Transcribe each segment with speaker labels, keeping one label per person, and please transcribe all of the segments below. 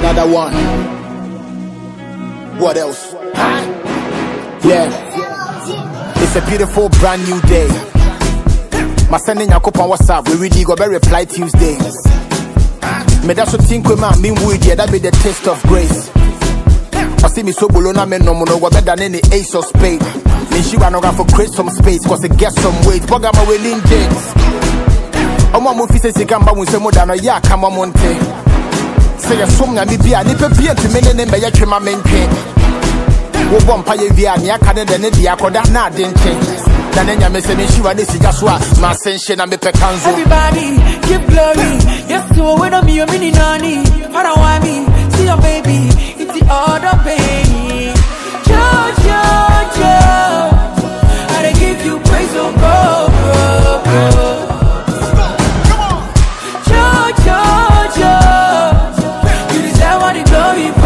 Speaker 1: another one. What else? Yeah. It's a beautiful brand new day. My sending your couple on WhatsApp. We really go better reply Tuesday. Me that's what think we man mean with yeah, that be the taste of grace. I see me so below na me no go better than any ace of spade. Me she wanna go for create some space, cause it gets some weight. But I'm a willing James. I'm a movie says you can buy with some more than a yak, come on monte. Say a song and be a nipper beer to me and by a my main king. Wo bompa ye via ni akade de ne dia koda na de nche na nenya me se me shiwa de siga so a ma sense na me pekanzo.
Speaker 2: Everybody give glory, yes to when I'm your mini nani. I don't want me, see your baby, it's the other baby. Jojo, I dey give you praise, oh bro. Jojo, you deserve all the glory, bro.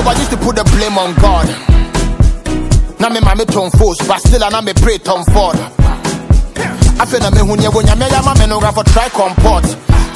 Speaker 1: I used to put the blame on God. Now me mama Tom Force, but still I me pray Tom Ford. I feel na me hunya wonya me ya mama no for try comport.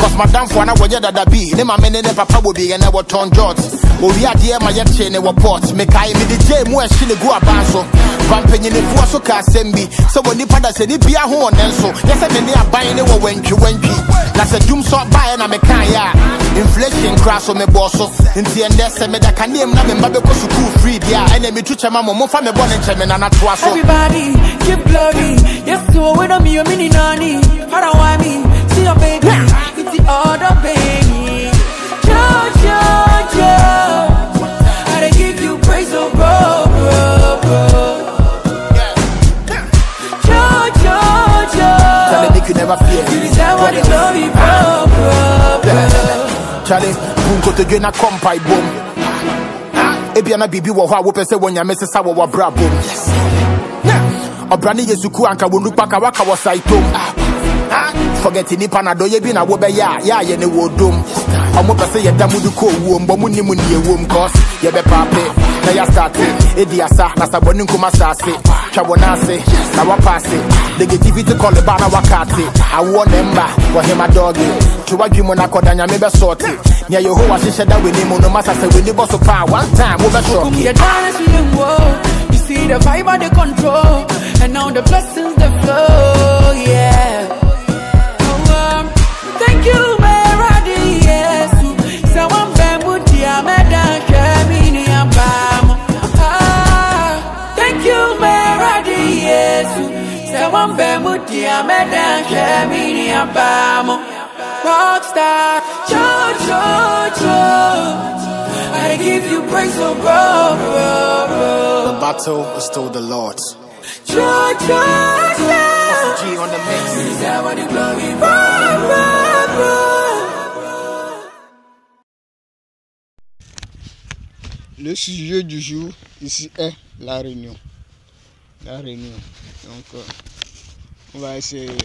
Speaker 1: Cause madam for na wonya dada be. Ne mama ne papa will be and never turn jot. O we are dear my yet chain wa port. Me kai me the J mu e shile go abanso. Pampenyi ne fu so ka sembi. So when ni pada se ni bia ho onenso. Yes me ne aban ne wo wentwi. Na se dum so buy na me kan ya. Inflation crash on me bosso. Inti ende se me da kanem na me mbabe ko school free dia. Ene me tuche mama mo fa me born enche na toa so.
Speaker 2: Everybody give glory. Yes to when I'm your mini nani. I don't want me, see your baby, it's the other baby. Jojo, I dey give you praise, oh bro. Jojo,
Speaker 1: Charlie, make you never fear.
Speaker 2: you deserve all the glory, bro.
Speaker 1: Charlie, bunko to gena kompai boom. Ebiana bibi wo ho a wo pese wonya mesesa wo bra boom. Obrani yesuku anka wonu paka waka wo saitom. Forget ni panado ye bi na wo be ya ye ne wo dom. Omo pese ye damudu ko wo mbo mu ni mu ni ewom cause ye be pape na ya start ediasa na saboni nkoma sase twa wona ase na wa passe the negativity call the bana wakati awo nemba wo hema doggy to wadwimo na kodanya me be sorti nya yehowa hihye da weni mu no masa se weni boso pa one time wo be shock
Speaker 2: you see the vibe and the control and now the blessings the flow, yeah. Thank you, Meradi, yes. Someone bembuti ameda kemini abamo. Thank you, Meradi, yes. Someone bembuti ameda kemini abamo. Rockstar, Jojo, I give you praise, oh bro.
Speaker 1: The battle is still the Lord's.
Speaker 2: Jojo,
Speaker 1: G on the mix.
Speaker 3: Le sujet du jour ici est la réunion. La réunion. Donc, on va essayer.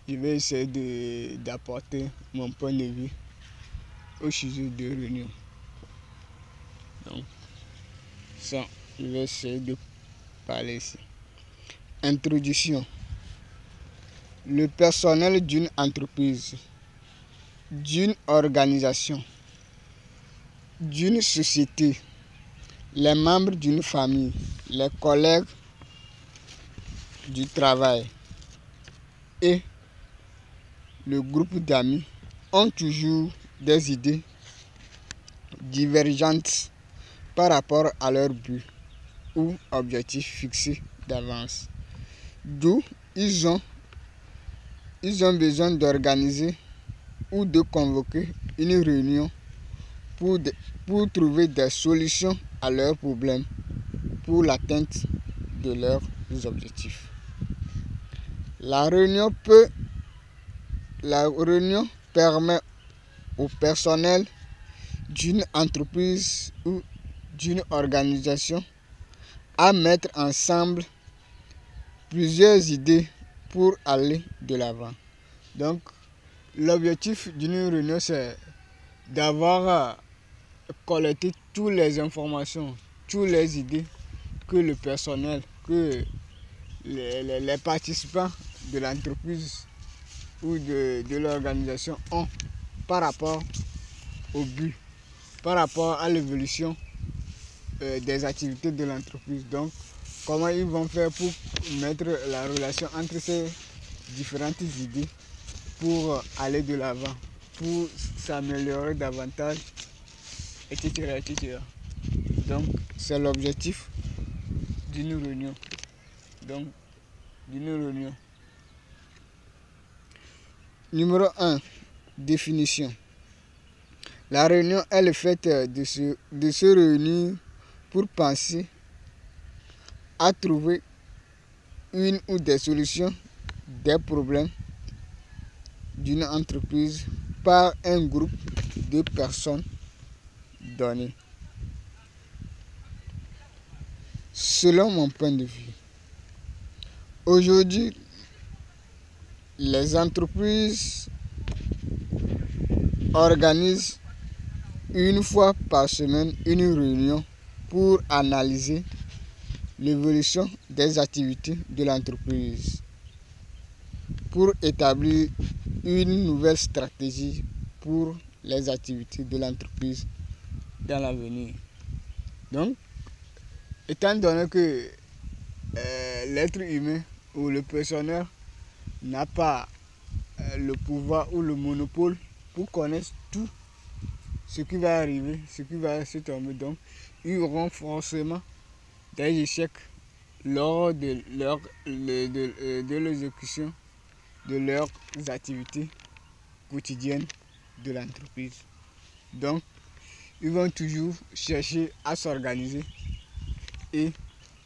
Speaker 3: Je vais essayer d'apporter mon point de vue au sujet de réunion. Donc, ça, je vais essayer de parler ici. Introduction. Le personnel d'une entreprise, d'une organisation, d'une société, les membres d'une famille, les collègues du travail et le groupe d'amis ont toujours des idées divergentes par rapport à leur but ou objectif fixé d'avance. D'où ils ont besoin d'organiser ou de convoquer une réunion pour trouver des solutions à leurs problèmes pour l'atteinte de leurs objectifs. La réunion permet au personnel d'une entreprise ou d'une organisation à mettre ensemble plusieurs idées pour aller de l'avant. Donc, l'objectif d'une réunion, c'est d'avoir collecté toutes les informations, toutes les idées que le personnel, que les participants de l'entreprise ou de l'organisation ont par rapport au but, par rapport à l'évolution des activités de l'entreprise. Donc, comment ils vont faire pour mettre la relation entre ces différentes idées pour aller de l'avant, pour s'améliorer davantage, etc., etc. Donc, c'est l'objectif d'une réunion. Donc, d'une réunion. Numéro 1. Définition. La réunion est le fait de se réunir pour penser à trouver une ou des solutions des problèmes d'une entreprise par un groupe de personnes données. Selon mon point de vue, aujourd'hui, les entreprises organisent une fois par semaine une réunion pour analyser l'évolution des activités de l'entreprise, pour établir une nouvelle stratégie pour les activités de l'entreprise dans l'avenir. Donc, étant donné que l'être humain ou le personnel n'a pas le pouvoir ou le monopole pour connaître tout ce qui va arriver, ce qui va se tomber, donc ils auront forcément des échecs lors de l'exécution de leurs activités quotidiennes de l'entreprise. Donc, ils vont toujours chercher à s'organiser et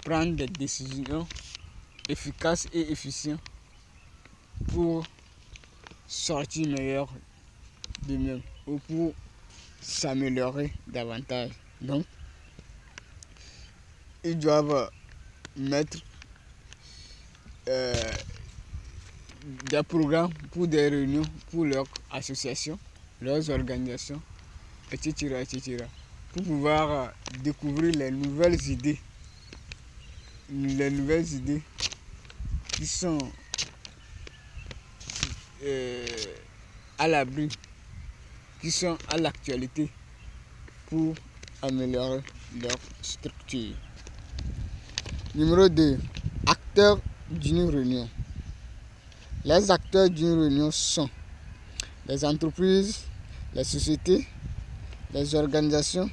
Speaker 3: prendre des décisions efficaces et efficientes pour sortir meilleur d'eux-mêmes ou pour s'améliorer davantage. Donc, ils doivent mettre des programmes pour des réunions, pour leurs associations, leurs organisations, etc., etc., pour pouvoir découvrir les nouvelles idées qui sont à l'abri, qui sont à l'actualité pour améliorer leur structure. Numéro 2. Acteurs d'une réunion. Les acteurs d'une réunion sont les entreprises, les sociétés, les organisations,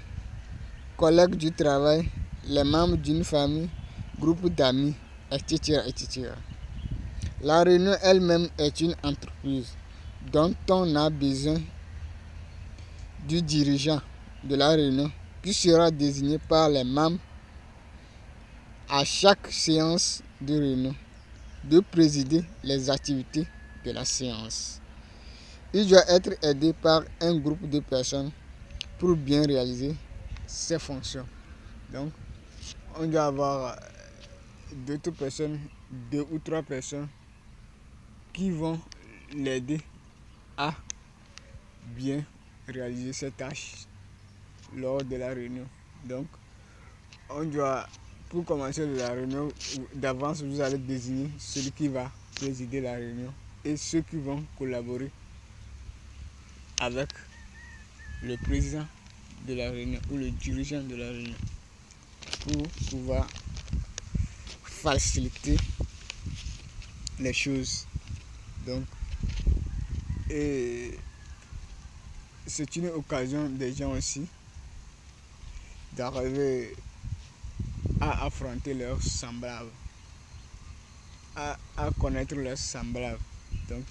Speaker 3: collègues du travail, les membres d'une famille, groupes d'amis, etc., etc. La réunion elle-même est une entreprise dont on a besoin du dirigeant de la réunion qui sera désigné par les membres à chaque séance de réunion de présider les activités de la séance. Il doit être aidé par un groupe de personnes pour bien réaliser ses fonctions. Donc, on doit avoir deux ou trois personnes qui vont l'aider à bien réaliser ses tâches lors de la réunion. Donc, on doit, pour commencer la réunion, d'avance, vous allez désigner celui qui va présider la réunion et ceux qui vont collaborer avec le président de la réunion ou le dirigeant de la réunion pour pouvoir faciliter les choses. Donc, et c'est une occasion des gens aussi d'arriver à affronter leurs semblables, à connaître leurs semblables. Donc,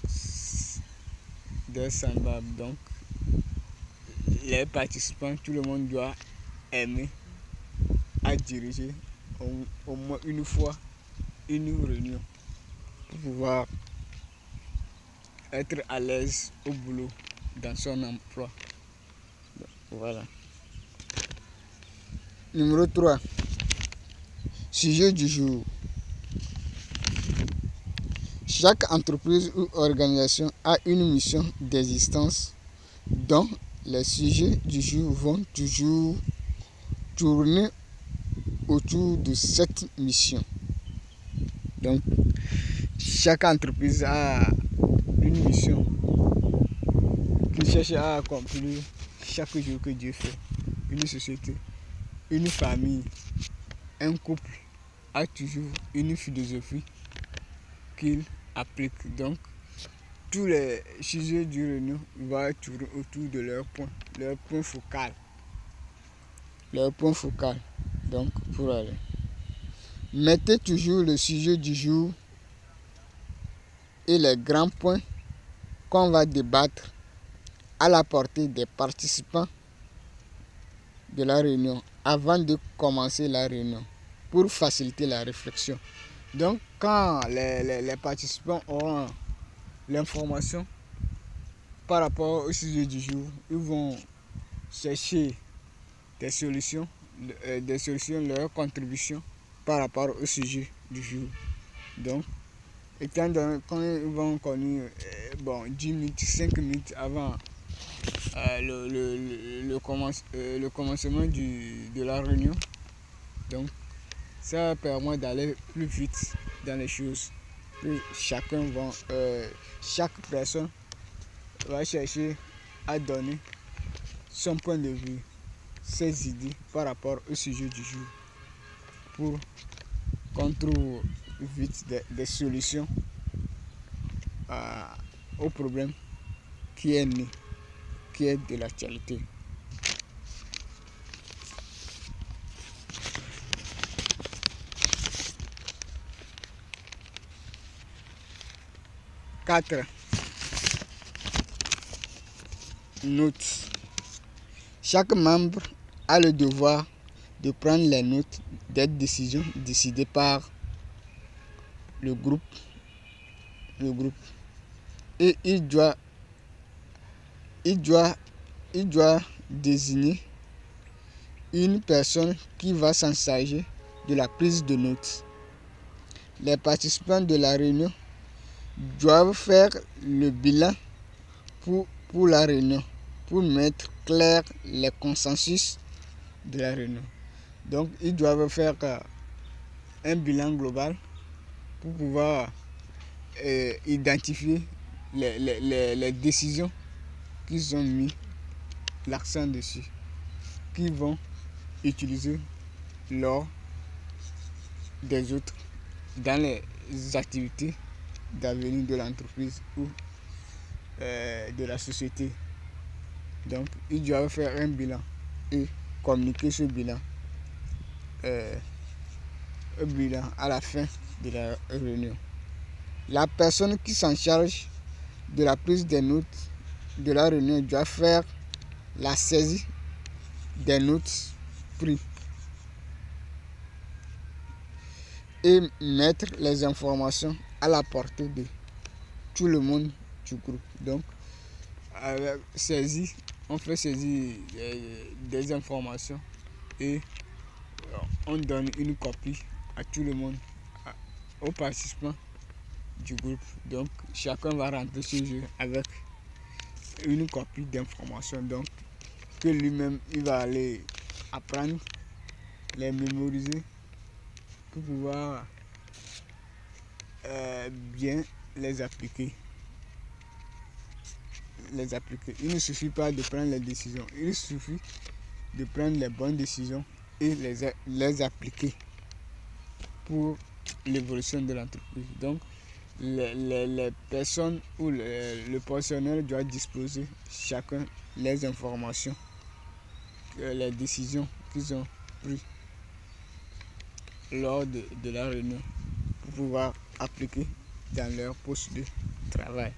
Speaker 3: Donc, les participants, tout le monde doit aimer à diriger au moins une fois une réunion pour pouvoir être à l'aise au boulot, dans son emploi. Voilà. Numéro 3. Sujet du jour. Chaque entreprise ou organisation a une mission d'existence dont les sujets du jour vont toujours tourner autour de cette mission. Donc, chaque entreprise a une mission qui cherchent à accomplir chaque jour que Dieu fait. Une société, une famille, un couple a toujours une philosophie qu'il applique. Donc, tous les sujets du réunion vont tourner autour de leur point focal. Leur point focal. Donc, pour aller. Mettez toujours le sujet du jour et les grands points qu'on va débattre à la portée des participants de la réunion avant de commencer la réunion pour faciliter la réflexion. Donc, quand les participants auront l'information par rapport au sujet du jour, ils vont chercher des solutions, leurs contributions par rapport au sujet du jour. Donc, étant donné qu'ils vont connaître 10 minutes, 5 minutes avant le commencement de la réunion, donc ça permet d'aller plus vite dans les choses. Chaque personne va chercher à donner son point de vue, ses idées par rapport au sujet du jour pour qu'on trouve vite des solutions au problème qui est né, qui est de l'actualité. Quatre. Notes. Chaque membre a le devoir de prendre les notes des décisions décidées par le groupe. Et il doit désigner une personne qui va s'en charger de la prise de notes. Les participants de la réunion doivent faire le bilan pour la réunion, pour mettre clair les consensus de la réunion. Donc, ils doivent faire un bilan global pour pouvoir identifier les décisions qu'ils ont mis l'accent dessus, qu'ils vont utiliser lors des autres dans les activités d'avenir de l'entreprise ou de la société. Donc, ils doivent faire un bilan et communiquer ce bilan à la fin de la réunion. La personne qui s'en charge de la prise des notes de la réunion doit faire la saisie des notes prises et mettre les informations à la portée de tout le monde du groupe. Donc, avec saisie, on fait saisir des informations et on donne une copie à tout le monde, aux participants du groupe. Donc, chacun va rentrer chez eux avec une copie d'informations, donc que lui-même il va aller apprendre, les mémoriser pour pouvoir bien les appliquer. Il ne suffit pas de prendre les décisions, il suffit de prendre les bonnes décisions et les appliquer pour l'évolution de l'entreprise. Donc, les personnes ou le personnel doit disposer chacun les informations, les décisions qu'ils ont prises lors de la réunion pour pouvoir appliquer dans leur poste de travail.